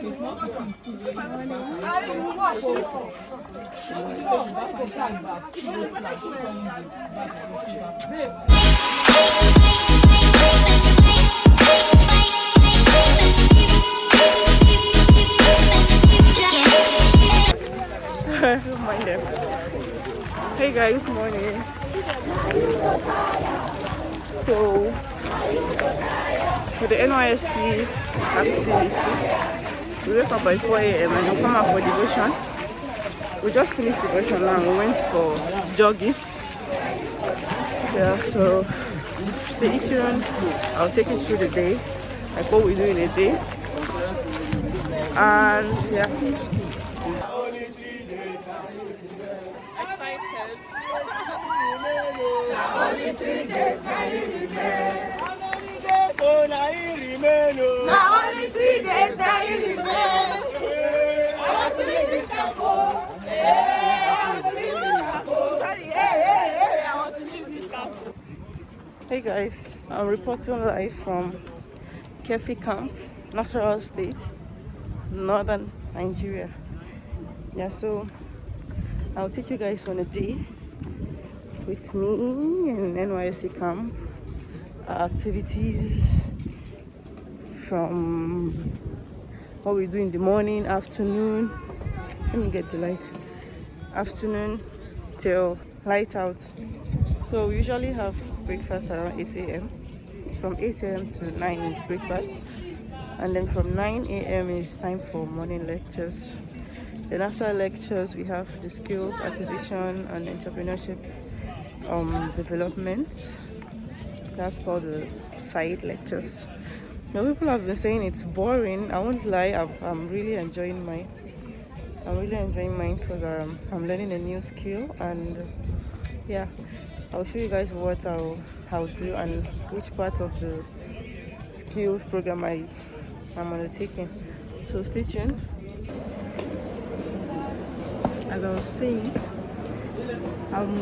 Don't mind them. Hey guys, morning. So for the NYSC activity, we wake up by 4 a.m. and we come out for devotion. We just finished devotion now. We went for jogging. Yeah, so stay tuned. I'll take you through the day, like what we do in a day. And yeah. Excited. Only 3 days can you remain. Now only 3 days can you remain. I want to leave this camp. I want to leave this camp. Sorry, I want to leave this camp. Hey guys, I'm reporting live from NYSC Camp, Nasarawa State, Northern Nigeria. Yeah, so I'll take you guys on a day with me in NYSC Camp. Activities from what we do in the morning, afternoon. Let me get the light. Afternoon till light out. So we usually have breakfast around 8 a.m. From 8 a.m. to 9 is breakfast. And then from 9 a.m. is time for morning lectures. Then after lectures, we have the skills acquisition and entrepreneurship development. That's called the side lectures. Now people have been saying it's boring. I won't lie. I'm really enjoying mine. Because I'm learning a new skill, and yeah, I'll show you guys what I'll do and which part of the skills program I'm undertaking. So stay tuned. As I was saying, I'm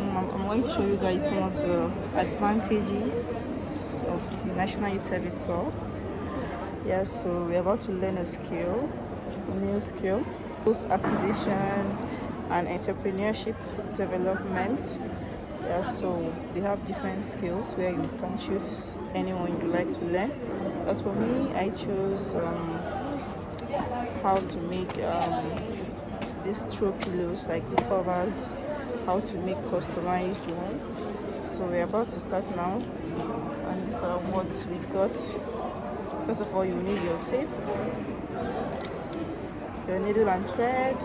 going to show you guys some of the advantages of the National Youth Service Corps. Yeah, so we're about to learn a new skill, both acquisition and entrepreneurship development. Yeah, so they have different skills where you can choose anyone you like to learn. As for me, I chose how to make these throw pillows, like the covers, how to make customized ones. So we're about to start now, and these are what we've got. First of all, you need your tape, your needle and thread,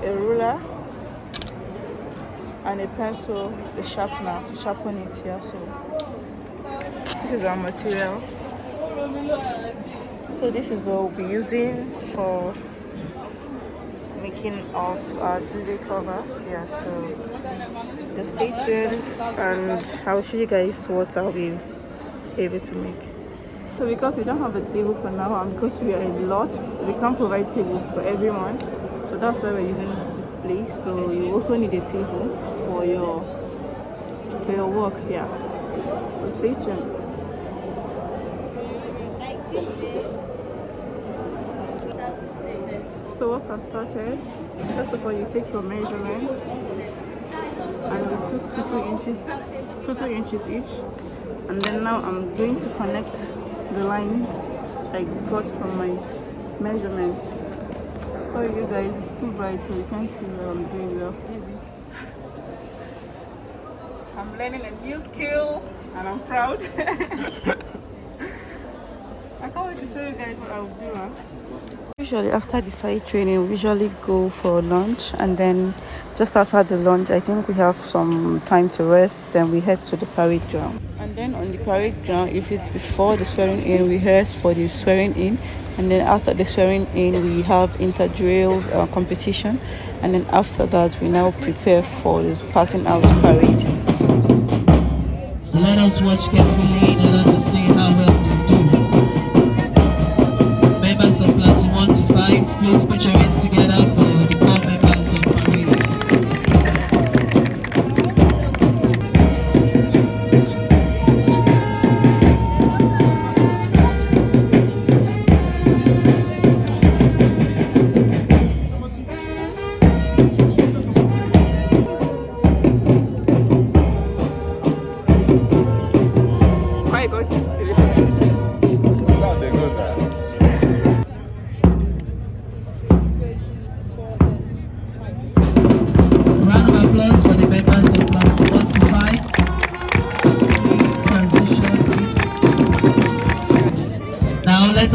a ruler, and a pencil, a sharpener to sharpen it here. So this is our material. So this is what we'll be using for making of our duvet covers. Yeah, so just stay tuned and I'll show you guys what I'll be able to make. So because we don't have a table for now, and because we are a lot, we can't provide tables for everyone. So that's why we're using this place. So you also need a table for your works. Yeah. So stay tuned. So work has started. First of all, you take your measurements, and we took 2 inches each. And then now I'm going to connect the lines I got from my measurements. Sorry you guys, it's too bright so you can't see what I'm doing well. I'm learning a new skill and I'm proud. I can't wait to show you guys what I'll do. Usually after the site training, we usually go for lunch, and then just after the lunch, I think we have some time to rest, then we head to the parade ground. And then on the parade ground, if it's before the swearing in, we rehearse for the swearing in, and then after the swearing in, we have inter-drills competition, and then after that, we now prepare for this passing out parade. So let us watch carefully in order to see how well we do. Members of platoon 1 to 5, please put your hands together for the 4 members of parade.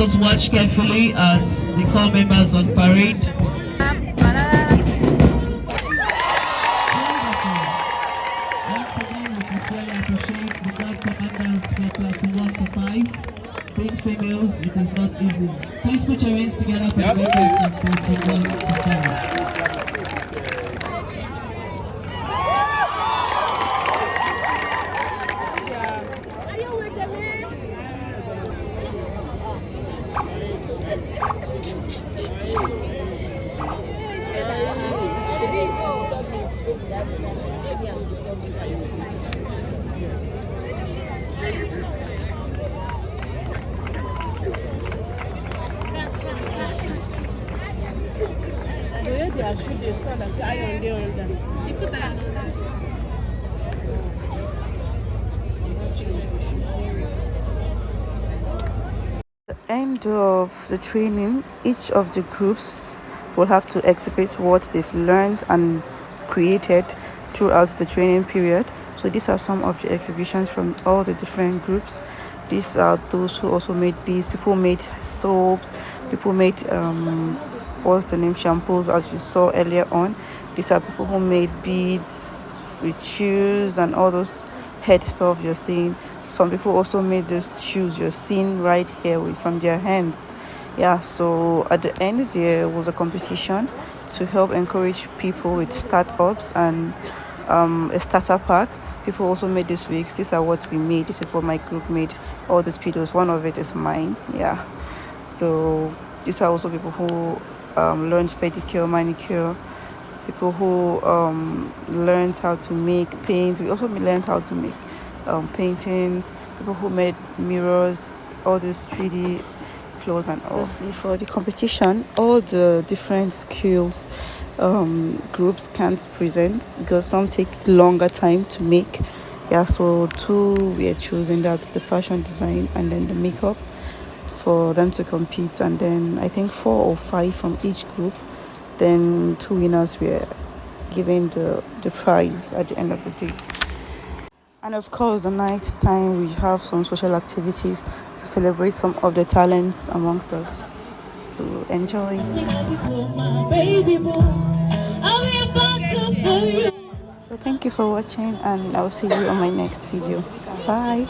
us watch carefully as they call members on parade. Once again, we sincerely appreciate the guard commanders for platoon 1 to 5. Being females, it is not easy. Please put your hands together for the members of platoon 1 to 5. The end of the training, each of the groups will have to exhibit what they've learned and created throughout the training period. So these are some of the exhibitions from all the different groups. These are those who also made beads. People made soaps. People made what's the name, shampoos, as you saw earlier on. These are people who made beads with shoes and all those head stuff you're seeing. Some people also made these shoes you're seeing right here from their hands. Yeah, so at the end there was a competition to help encourage people with startups and a starter pack. People also made these wigs. These are what we made. This is what my group made. All these pillows, one of it is mine. Yeah, so these are also people who learned pedicure, manicure, people who learned how to make paint. We also learned how to make paintings, people who made mirrors, all these 3D floors and all. Firstly, for the competition, all the different skills groups can't present because some take longer time to make. Yeah, so 2 were chosen. That's the fashion design and then the makeup for them to compete, and then I think 4 or 5 from each group. Then 2 winners were given the prize at the end of the day. And of course, the night time we have some social activities to celebrate some of the talents amongst us. So enjoy. So thank you for watching, and I'll see you on my next video. Bye.